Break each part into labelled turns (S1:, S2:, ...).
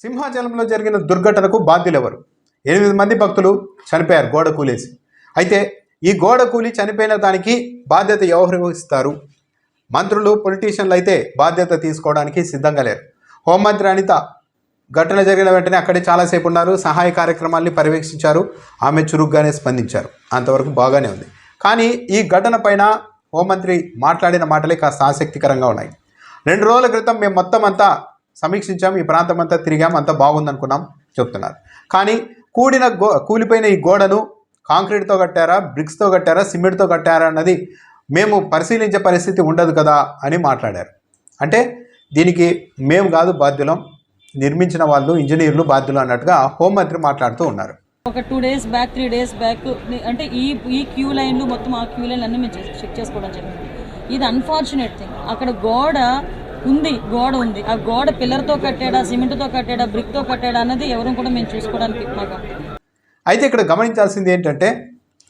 S1: సింహాచలంలో జరిగిన దుర్ఘటనకు బాధ్యులెవరు? 8 మంది భక్తులు చనిపోయారు గోడ కూలేసి. అయితే ఈ గోడ కూలి చనిపోయిన దానికి బాధ్యత ఎవరు వహిస్తారు? మంత్రులు, పొలిటీషియన్లు అయితే బాధ్యత తీసుకోవడానికి సిద్ధంగా లేరు. హోంమంత్రి అనిత ఘటన జరిగిన వెంటనే అక్కడే చాలాసేపు ఉన్నారు, సహాయ కార్యక్రమాల్ని పర్యవేక్షించారు. ఆమె చురుగ్గానే స్పందించారు. అంతవరకు బాగానే ఉంది. కానీ ఈ ఘటన పైన హోంమంత్రి మాట్లాడిన మాటలే కాస్త ఆసక్తికరంగా ఉన్నాయి. 2 రోజుల క్రితం మేము మొత్తం అంతా సమీక్షించాం, ఈ ప్రాంతం అంతా తిరిగాం, అంతా బాగుందనుకున్నాం చెప్తున్నారు. కానీ కూలిపోయిన ఈ గోడను కాంక్రీట్తో కట్టారా, బ్రిక్స్తో కట్టారా, సిమెంట్తో కట్టారా అన్నది మేము పరిశీలించే పరిస్థితి ఉండదు కదా అని మాట్లాడారు. అంటే దీనికి మేము కాదు బాధ్యులం, నిర్మించిన వాళ్ళు ఇంజనీర్లు బాధ్యులు అన్నట్టుగా హోంమంత్రి మాట్లాడుతూ ఉన్నారు.
S2: ఒక 2 days బ్యాక్ 3 days బ్యాక్ అంటే ఈ క్యూ లైన్లు మొత్తం ఆ క్యూ లైన్లు అన్నీ మేము చెక్ చేసుకోవడం జరిగింది. ఇది అన్ఫార్చునేట్ థింగ్. అక్కడ గోడ ఉంది. ఆ గోడ పిల్లర్తో కట్టాడా, సిమెంట్తో కట్టాడా, బ్రిక్తో కట్టాడా అన్నది ఎవరు కూడా మేము చూసుకోవడానికి మాకు.
S1: అయితే ఇక్కడ గమనించాల్సింది ఏంటంటే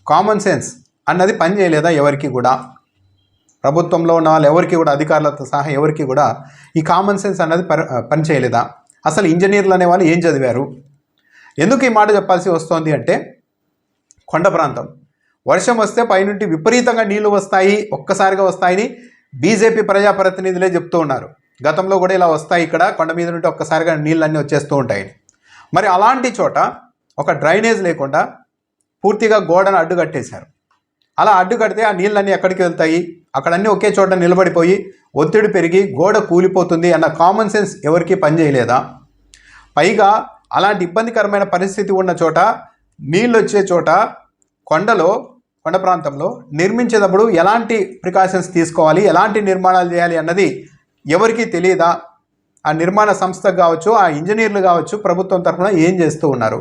S1: కామన్ సెన్స్ అన్నది పని చేయలేదా ఎవరికి కూడా? ప్రభుత్వంలో ఉన్న వాళ్ళు ఎవరికి కూడా, అధికారులతో సహా ఎవరికి కూడా ఈ కామన్ సెన్స్ అన్నది పని చేయలేదా? అసలు ఇంజనీర్లు అనేవాళ్ళు ఏం చదివారు? ఎందుకు ఈ మాట చెప్పాల్సి వస్తోంది అంటే, కొండ ప్రాంతం వర్షం వస్తే పైనుండి విపరీతంగా నీళ్లు వస్తాయి, ఒక్కసారిగా వస్తాయని బీజేపీ ప్రజాప్రతినిధులే చెప్తూ ఉన్నారు. గతంలో కూడా ఇలా వస్తాయి, ఇక్కడ కొండ మీద నుండి ఒక్కసారిగా నీళ్ళన్నీ వచ్చేస్తూ ఉంటాయని. మరి అలాంటి చోట ఒక డ్రైనేజ్ లేకుండా పూర్తిగా గోడను అడ్డుకట్టేశారు. అలా అడ్డుకడితే ఆ నీళ్ళన్నీ ఎక్కడికి వెళ్తాయి? అక్కడన్నీ ఒకే చోట నిలబడిపోయి ఒత్తిడి పెరిగి గోడ కూలిపోతుంది అన్న కామన్ సెన్స్ ఎవరికీ పనిచేయలేదా? పైగా అలాంటి ఇబ్బందికరమైన పరిస్థితి ఉన్న చోట, నీళ్ళు వచ్చే చోట, కొండ ప్రాంతంలో నిర్మించేటప్పుడు ఎలాంటి ప్రికాషన్స్ తీసుకోవాలి, ఎలాంటి నిర్మాణాలు చేయాలి అన్నది ఎవరికీ తెలియదా? ఆ నిర్మాణ సంస్థకు కావచ్చు, ఆ ఇంజనీర్లు కావచ్చు, ప్రభుత్వం తరఫున ఏం చేస్తూ ఉన్నారు?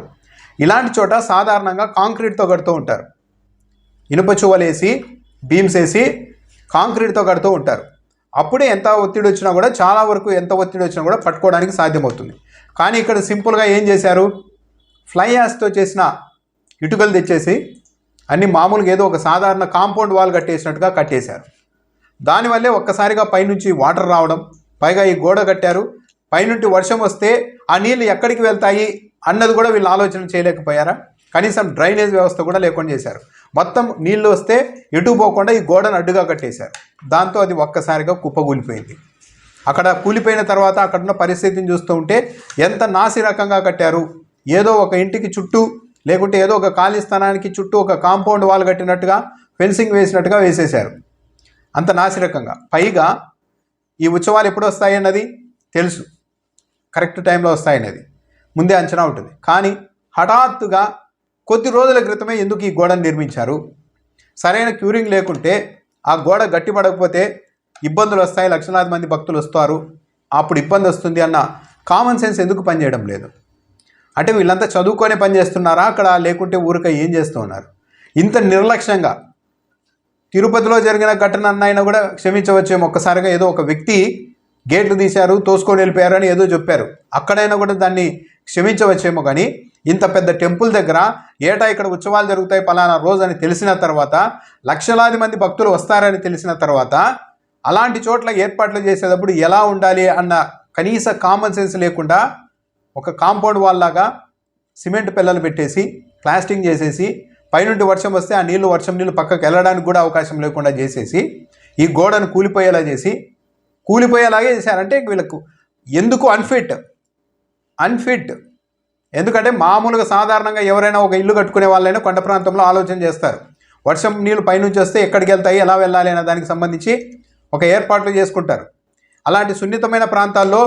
S1: ఇలాంటి చోట సాధారణంగా కాంక్రీట్తో కడుతూ ఉంటారు. ఇనుప చువ్వలేసి, బీమ్స్ వేసి కాంక్రీట్తో కడుతూ ఉంటారు. అప్పుడే ఎంత ఒత్తిడి వచ్చినా కూడా, చాలా వరకు ఎంత ఒత్తిడి వచ్చినా కూడా పట్టుకోవడానికి సాధ్యమవుతుంది. కానీ ఇక్కడ సింపుల్గా ఏం చేశారు? ఫ్లై యాష్తో చేసిన ఇటుకలు తెచ్చేసి అన్ని మామూలుగా ఏదో ఒక సాధారణ కాంపౌండ్ వాల్ కట్టేసినట్టుగా కట్టేశారు. దానివల్లే ఒక్కసారిగా పైనుంచి వాటర్ రావడం, పైగా ఈ గోడ కట్టారు, పైనుండి వర్షం వస్తే ఆ నీళ్ళు ఎక్కడికి వెళ్తాయి అన్నది కూడా వీళ్ళు ఆలోచన చేయలేకపోయారా? కనీసం డ్రైనేజ్ వ్యవస్థ కూడా లేకుండా చేశారు. మొత్తం నీళ్ళు వస్తే ఎటు పోకుండా ఈ గోడను అడ్డుగా కట్టేశారు. దాంతో అది ఒక్కసారిగా కుప్పగూలిపోయింది. అక్కడ కూలిపోయిన తర్వాత అక్కడున్న పరిస్థితిని చూస్తూ ఉంటే ఎంత నాసిరకంగా కట్టారు. ఏదో ఒక ఇంటికి చుట్టూ, లేకుంటే ఏదో ఒక ఖాళీ స్థానానికి చుట్టూ ఒక కాంపౌండ్ వాల్ కట్టినట్టుగా, ఫెన్సింగ్ వేసినట్టుగా వేసేశారు. అంత నాసిరకంగా. పైగా ఈ ఉత్సవాలు ఎప్పుడు వస్తాయన్నది తెలుసు, కరెక్ట్ టైంలో వస్తాయన్నది ముందే అంచనా ఉంటుంది. కానీ హఠాత్తుగా కొద్ది రోజుల క్రితమే ఎందుకు ఈ గోడను నిర్మించారు? సరైన క్యూరింగ్ లేకుంటే, ఆ గోడ గట్టిపడకపోతే ఇబ్బందులు వస్తాయి, లక్షలాది మంది భక్తులు వస్తారు, అప్పుడు ఇబ్బంది వస్తుంది అన్న కామన్ సెన్స్ ఎందుకు పనిచేయడం లేదు? అంటే వీళ్ళంతా చదువుకొని పనిచేస్తున్నారా అక్కడ, లేకుంటే ఊరిక ఏం చేస్తూ ఉన్నారు? ఇంత నిర్లక్ష్యంగా తిరుపతిలో జరిగిన ఘటన అన్నైనా కూడా క్షమించవచ్చేమో. ఒక్కసారిగా ఏదో ఒక వ్యక్తి గేట్లు తీశారు, తోసుకొని వెళ్ళిపోయారు అని ఏదో చెప్పారు, అక్కడైనా కూడా దాన్ని క్షమించవచ్చేమో. కానీ ఇంత పెద్ద టెంపుల్ దగ్గర ఏటా ఇక్కడ ఉత్సవాలు జరుగుతాయి పలానా రోజు అని తెలిసిన తర్వాత, లక్షలాది మంది భక్తులు వస్తారని తెలిసిన తర్వాత, అలాంటి చోట్ల ఏర్పాట్లు చేసేటప్పుడు ఎలా ఉండాలి అన్న కనీస కామన్ సెన్స్ లేకుండా ఒక కాంపౌండ్ వాల్ లాగా సిమెంట్ పిల్లలు పెట్టేసి, ప్లాస్టింగ్ చేసేసి, పైనుండి వర్షం వస్తే ఆ వర్షం నీళ్ళు పక్కకు వెళ్ళడానికి కూడా అవకాశం లేకుండా చేసేసి, ఈ గోడను కూలిపోయేలాగే చేశారంటే వీళ్ళకు ఎందుకు అన్ఫిట్? ఎందుకంటే మామూలుగా సాధారణంగా ఎవరైనా ఒక ఇల్లు కట్టుకునే వాళ్ళైనా కొండ ప్రాంతంలో ఆలోచన చేస్తారు. వర్షం నీళ్ళు పైనుంచి వస్తే ఎక్కడికి వెళ్తాయి, ఎలా వెళ్ళాలి అనే దానికి సంబంధించి ఒక ఏర్పాట్లు చేసుకుంటారు. అలాంటి సున్నితమైన ప్రాంతాల్లో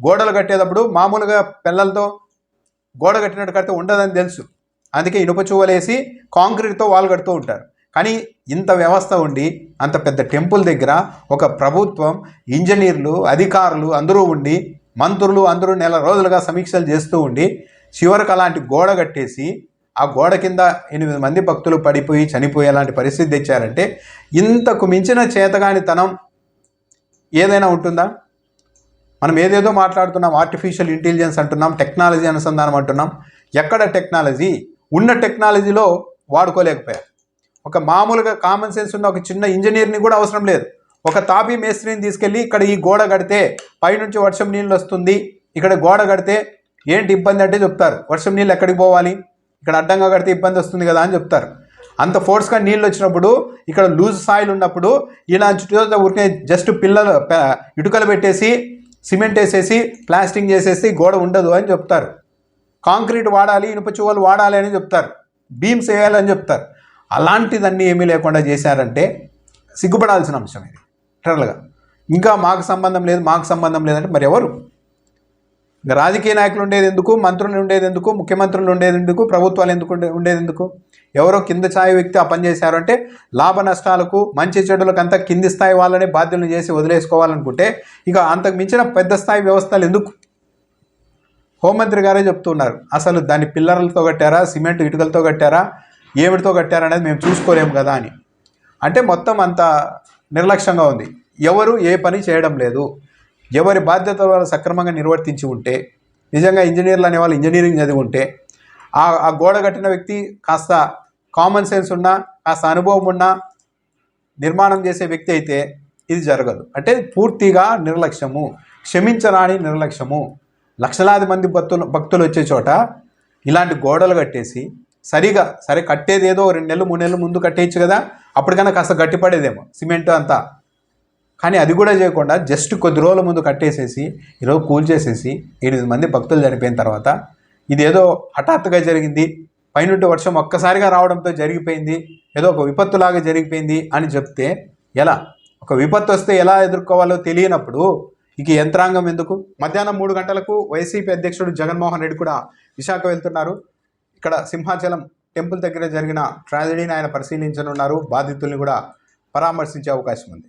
S1: గోడలు కట్టేటప్పుడు మామూలుగా పిల్లలతో గోడ కట్టినట్టు కడితే ఉండదని తెలుసు. అందుకే ఇనుప చువ్వలేసి కాంక్రీట్తో వాల్ కడుతూ ఉంటారు. కానీ ఇంత వ్యవస్థ ఉండి, అంత పెద్ద టెంపుల్ దగ్గర ఒక ప్రభుత్వం, ఇంజనీర్లు, అధికారులు అందరూ ఉండి, మంత్రులు అందరూ నెల రోజులుగా సమీక్షలు చేస్తూ ఉండి, చివరికి అలాంటి గోడ కట్టేసి ఆ గోడ కింద 8 మంది భక్తులు పడిపోయి చనిపోయేలాంటి పరిస్థితి తెచ్చారంటే ఇంతకు మించిన చేతగానితనం ఏదైనా ఉంటుందా? మనం ఏదేదో మాట్లాడుతున్నాం, ఆర్టిఫిషియల్ ఇంటెలిజెన్స్ అంటున్నాం, టెక్నాలజీ అనుసంధానం అంటున్నాం. ఎక్కడ టెక్నాలజీ? ఉన్న టెక్నాలజీలో వాడుకోలేకపోయారు. ఒక మామూలుగా కామన్ సెన్స్ ఉన్న ఒక చిన్న ఇంజనీర్ని కూడా అవసరం లేదు. ఒక తాపీ మేస్త్రిని తీసుకెళ్ళి ఇక్కడ ఈ గోడ కడితే పైనుంచి వర్షం నీళ్ళు వస్తుంది, ఇక్కడ గోడ కడితే ఏంటి ఇబ్బంది అంటే చెప్తారు, వర్షం నీళ్ళు ఎక్కడికి పోవాలి, ఇక్కడ అడ్డంగా కడితే ఇబ్బంది వస్తుంది కదా అని చెప్తారు. అంత ఫోర్స్గా నీళ్ళు వచ్చినప్పుడు, ఇక్కడ లూజ్ సాయిల్ ఉన్నప్పుడు ఇలా చుట్టూ ఊరికే జస్ట్ ఇటుకలు పెట్టేసి సిమెంట్ వేసేసి ప్లాస్టింగ్ చేసేసి గోడ ఉండదు అని చెప్తారు. కాంక్రీట్ వాడాలి, ఇనుప చువ్వలు వాడాలి అని చెప్తారు, బీమ్స్ వేయాలని చెప్తారు. అలాంటిదన్నీ ఏమీ లేకుండా చేశారంటే సిగ్గుపడాల్సిన అంశం ఇది టోటల్గా. ఇంకా మాకు సంబంధం లేదంటే మరి ఎవరు? ఇంకా రాజకీయ నాయకులు ఉండేది ఎందుకు, మంత్రులు ఉండేది ఎందుకు, ముఖ్యమంత్రులు ఉండేది ఎందుకు, ప్రభుత్వాలు ఎందుకు ఉండేది ఎందుకు? ఎవరో కింద స్థాయి వ్యక్తి ఆ పని చేశారు అంటే లాభ నష్టాలకు మంచి చెడులకు అంతా కింది స్థాయి వాళ్ళనే బాధ్యులను చేసి వదిలేసుకోవాలనుకుంటే ఇక అంతకు మించిన పెద్ద స్థాయి వ్యవస్థలు ఎందుకు? హోంమంత్రి గారే చెప్తున్నారు, అసలు దాన్ని పిల్లర్లతో కట్టారా, సిమెంట్ ఇటుకలతో కట్టారా, ఏమిటితో కట్టారా అనేది మేము చూసుకోలేము కదా అని. అంటే మొత్తం అంత నిర్లక్ష్యంగా ఉంది. ఎవరు ఏ పని చేయడం లేదు. ఎవరి బాధ్యత వాళ్ళు సక్రమంగా నిర్వర్తించి ఉంటే, నిజంగా ఇంజనీర్లు అనేవాళ్ళు ఇంజనీరింగ్ చదివి ఉంటే, ఆ గోడ కట్టిన వ్యక్తి కాస్త కామన్ సెన్స్ ఉన్నా, కాస్త అనుభవం ఉన్నా నిర్మాణం చేసే వ్యక్తి అయితే ఇది జరగదు. అంటే పూర్తిగా నిర్లక్ష్యము, క్షమించరాని నిర్లక్ష్యము. లక్షలాది మంది భక్తులు వచ్చే చోట ఇలాంటి గోడలు కట్టేసి సరే కట్టేది ఏదో 2 నెలలు 3 నెలలు ముందు కట్టేయచ్చు కదా, అప్పటికన్నా కాస్త గట్టిపడేదేమో సిమెంట్ అంతా. కానీ అది కూడా చేయకుండా జస్ట్ కొద్ది రోజుల ముందు కట్టేసేసి ఈరోజు కూల్చేసేసి 8 మంది భక్తులు చనిపోయిన తర్వాత ఇదేదో హఠాత్తుగా జరిగింది, పైనుండి వర్షం ఒక్కసారిగా రావడంతో జరిగిపోయింది, ఏదో ఒక విపత్తులాగా జరిగిపోయింది అని చెప్తే ఎలా? ఒక విపత్తు వస్తే ఎలా ఎదుర్కోవాలో తెలియనప్పుడు ఇక యంత్రాంగం ఎందుకు? మధ్యాహ్నం 3 గంటలకు వైసీపీ అధ్యక్షుడు జగన్మోహన్ రెడ్డి కూడా విశాఖ వెళ్తున్నారు. ఇక్కడ సింహాచలం టెంపుల్ దగ్గర జరిగిన ట్రాజడీని ఆయన పరిశీలించనున్నారు. బాధితుల్ని కూడా పరామర్శించే అవకాశం ఉంది.